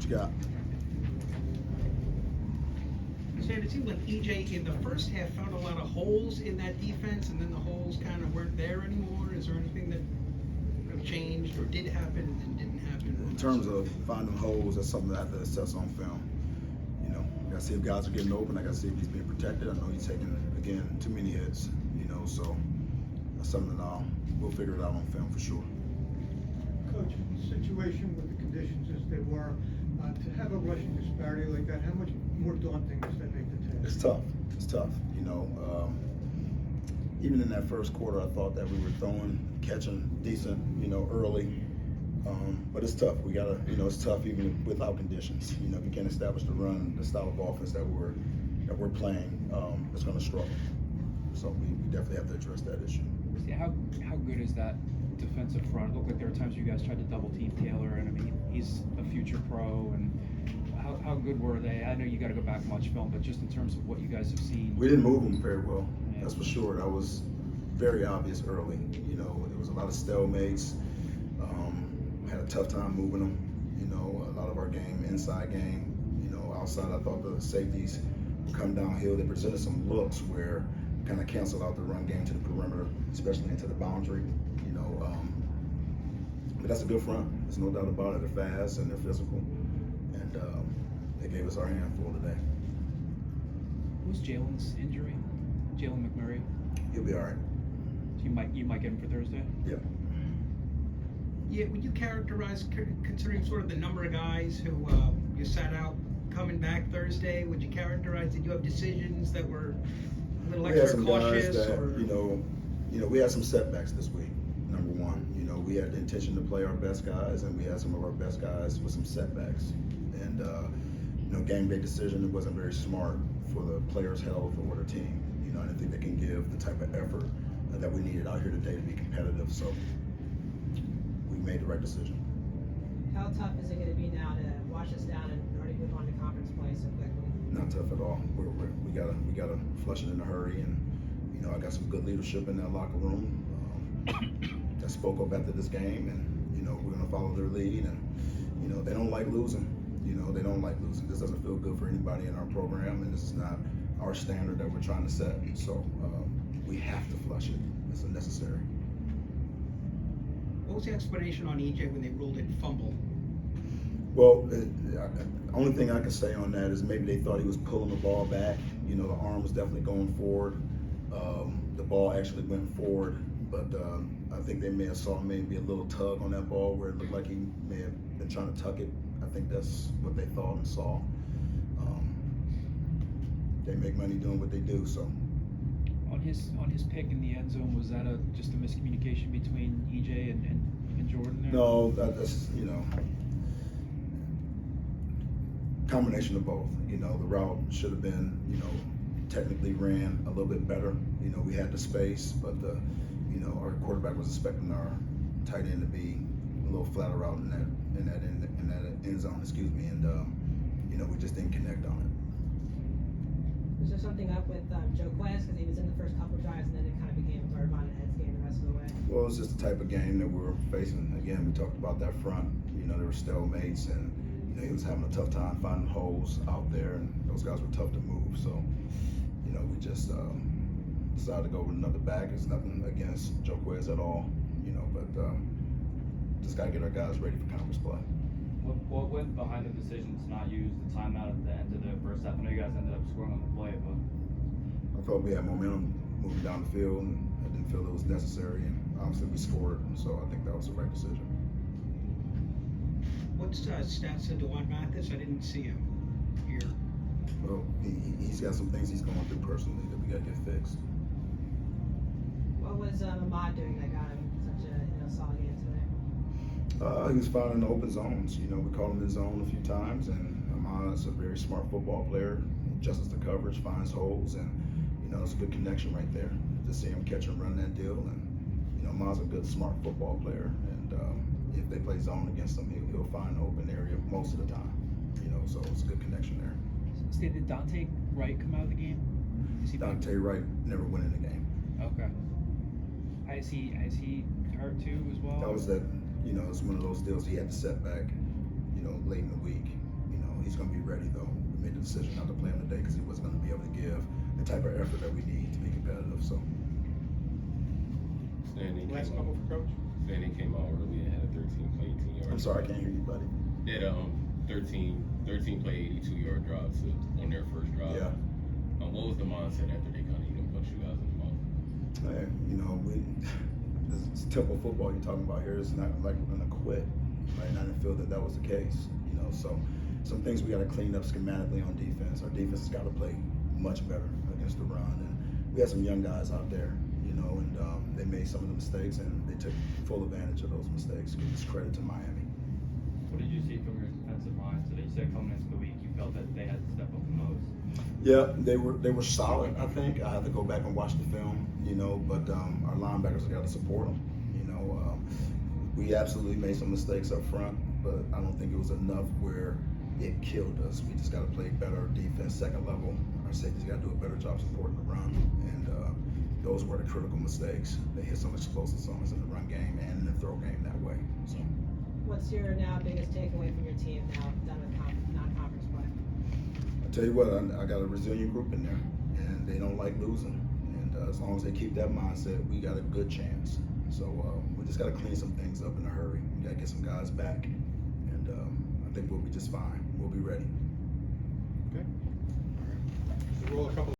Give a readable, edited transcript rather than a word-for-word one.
you got? Stan, it seemed like EJ in the first half found a lot of holes in that defense, and then the holes kind of weren't there anymore. Is there anything that have changed or did happen and didn't happen? In terms of finding holes, that's something that I have to assess on film. You know, I got to see if guys are getting open. I got to see if he's being protected. I know he's taking, again, too many hits, you know, so that's something that we'll figure it out on film for sure. Coach, the situation with the conditions as they were, to have a rushing disparity like that, how much more daunting does that make the task? It's tough. It's tough. You know, even in that first quarter, I thought that we were throwing, catching decent, you know, early. But it's tough. We gotta, you know, it's tough even without conditions. You know, if you can't establish the run, the style of offense that we're playing, it's gonna struggle. So we definitely have to address that issue. How good is that defensive front? It looked like there were times you guys tried to double team Taylor, and I mean he's a future pro. And how good were they? I know you got to go back and watch film, but just in terms of what you guys have seen, we didn't move them very well. Yeah. That's for sure. That was very obvious early. You know, there was a lot of stalemates. Had a tough time moving them. You know, a lot of our game, inside game. You know, outside I thought the safeties would come downhill. They presented some looks where kind of canceled out the run game to the perimeter, especially into the boundary. You know, but that's a good front. There's no doubt about it. They're fast and they're physical, and they gave us our handful today. what was Jalen's injury? Jalen McMurray. He'll be all right. So you might get him for Thursday. Yep. Yeah, would you characterize, considering sort of the number of guys who you sat out coming back Thursday, would you characterize, did you have decisions that were a little We had extra some guys cautious? that, Or? you know, we had some setbacks this week. Number one, you know, we had the intention to play our best guys, and we had some of our best guys with some setbacks. And you know, game day decision, it wasn't very smart for the players' health or the team. You know, I didn't think they can give the type of effort that we needed out here today to be competitive. So we made the right decision. How tough is it going to be now to wash us down and already move on to conference play so quickly? Not tough at all. We gotta flush it in a hurry, and you know, I got some good leadership in that locker room that spoke up after this game, and you know, we're gonna follow their lead. And you know, they don't like losing. You know, they don't like losing. This doesn't feel good for anybody in our program, and this is not our standard that we're trying to set. So we have to flush it. It's unnecessary. What was the explanation on EJ when they ruled it fumble? Well, the only thing I can say on that is maybe they thought he was pulling the ball back. You know, the arm was definitely going forward. The ball actually went forward, but I think they may have saw maybe a little tug on that ball where it looked like he may have been trying to tuck it. I think that's what they thought and saw. They make money doing what they do, so. On his pick in the end zone, was that just a miscommunication between EJ and Jordan there? No, that's, you know, combination of both. You know, the route should have been, you know, technically ran a little bit better. You know, we had the space, but you know, our quarterback was expecting our tight end to be a little flatter out in that end zone, excuse me, and you know, we just didn't connect on it. Was there something up with Joe Quez because he was in the first couple drives and then it kind of became sort of on an Ed's game the rest of the way? Well, it's just the type of game that we were facing. Again, we talked about that front. You know, there were stalemates, and you know, he was having a tough time finding holes out there, and those guys were tough to move. So, you know, we just decided to go with another back. It's nothing against Joe Quez at all, you know, but just got to get our guys ready for conference play. What went behind the decision to not use the timeout at the end of the first half? I know you guys ended up scoring on the play, but I felt we had momentum moving down the field, and I didn't feel it was necessary, and obviously we scored, so I think that was the right decision. What's stats of DeJuan Mathis? I didn't see him here. Well, he's got some things he's going through personally that we got to get fixed. What was Ahmad doing that got him such a solid game today? He was finding the open zones. You know, we called him in zone a few times, and Ahmad's a very smart football player. He adjusts the coverage, finds holes, and you know, it's a good connection right there. To see him catch and run that deal, and you know, Ahmad's a good, smart football player, and if they play zone against him, he'll find the open area most of the time. You know, so it's a good connection there. Steve, did Dante Wright come out of the game? Is he back? Dante Wright never went in the game. Okay. Is he hurt too as well? That was that. You know, it's one of those deals. He had the setback, you know, late in the week. he's going to be ready though. We made the decision not to play him today because he wasn't going to be able to give the type of effort that we need to be competitive. So. Standing Last came couple out. for coach. Standing came out early and had a 13-play, 18-yard. I'm sorry, I can't hear you, buddy. They had a 13-play, 82-yard drive on their first drive. Yeah. What was the mindset after they kind of punched you guys in the mouth? Hey, you know, this is Temple football you're talking about here. It's not like we're gonna quit. Right? And I didn't feel that was the case. You know, so some things we got to clean up schematically on defense. Our defense has got to play much better against the run, and we had some young guys out there. You know, and they made some of the mistakes, and they took full advantage of those mistakes. Give this credit to Miami. What did you see from your defensive line today? You said coming into the week, you felt that they had to step up the most. Yeah, they were solid. I think I have to go back and watch the film. You know, but our linebackers got to support them. You know, we absolutely made some mistakes up front, but I don't think it was enough where it killed us. We just got to play better defense, second level. Our safeties got to do a better job supporting the run, and those were the critical mistakes. They hit some explosive zones in the run game and in the throw game that way. So. What's your now biggest takeaway from your team now done with non-conference play? I tell you what, I got a resilient group in there, and they don't like losing. And as long as they keep that mindset, we got a good chance. So we just got to clean some things up in a hurry. We got to get some guys back, and I think we'll be just fine. We'll be ready. Okay. So roll a couple